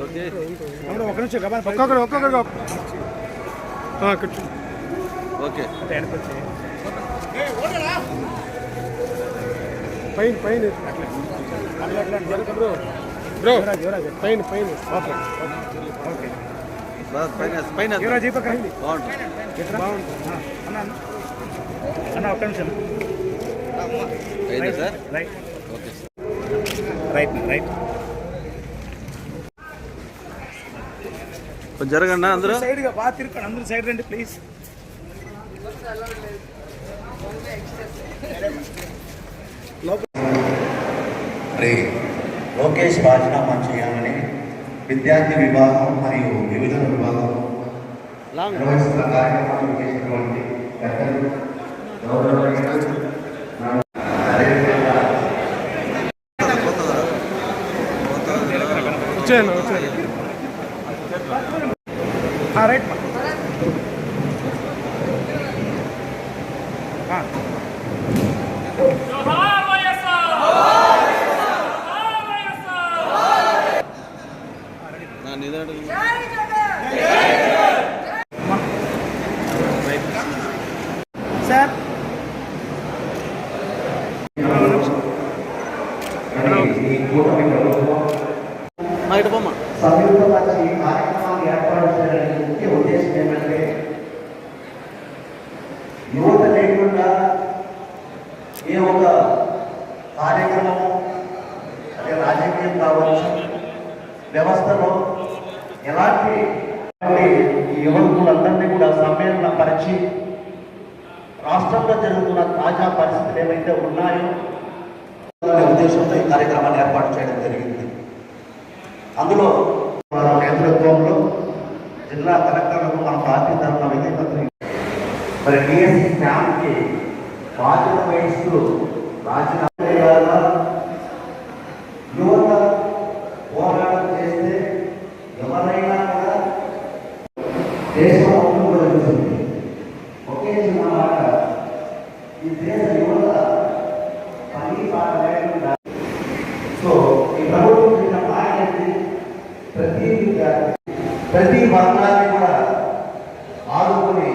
ఒక నిమిషం ఒక్కొక్కరు ఓకే పైన పైన బ్రో బ్రో పైన పైన ఓకే ఓకే పైన పైన బాగుంటుంది అన్న ఒక్క నిమిషం sir right okay right right జరగండి అందరూ సైడ్గా బాగా తిరగండి అందరూ సైడ్ రండి ప్లీజ్ లోకేష్ రాజీనామా చేయాలని విద్యార్థి విభాగం మరియు వివిధ విభాగం నిర్వహిస్తున్న కార్యక్రమాలు చేసినటువంటి పెద్దలు వచ్చాను వచ్చాను రైట్ సార్ సంయుక్త ఈ కార్యక్రమాన్ని ఏర్పాటు చేయడానికి ముఖ్య ఉద్దేశం ఏంటంటే యువత లేకుండా ఏ ఒక కార్యక్రమం అదే రాజకీయం కావచ్చు వ్యవస్థలో ఎలాంటి ఈ యువకులందరినీ కూడా సమ్మేళనపరిచి రాష్ట్రంలో జరుగుతున్న తాజా పరిస్థితులు ఏవైతే ఉన్నాయో ఉద్దేశంతో ఈ కార్యక్రమాన్ని ఏర్పాటు చేయడం జరిగింది. అందులో మన నేతృత్వంలో జిల్లా కలెక్టర్లకు మన పార్టీ తరఫున విధేయతని మరి డిఎస్సి క్యాంప్కి బాధ్యత వహిస్తూ రాజీనామా చేయాలా యువత పోరాటం చేస్తే ఎవరైనా కూడా దేశం అవుతుంది. ఒకే చిన్న మాట, ఈ దేశ యువత పని పాట లేకుండా సో ఈ ప్రభుత్వం చిన్న మాయని ప్రతి వర్గాన్ని కూడా ఆదుకుని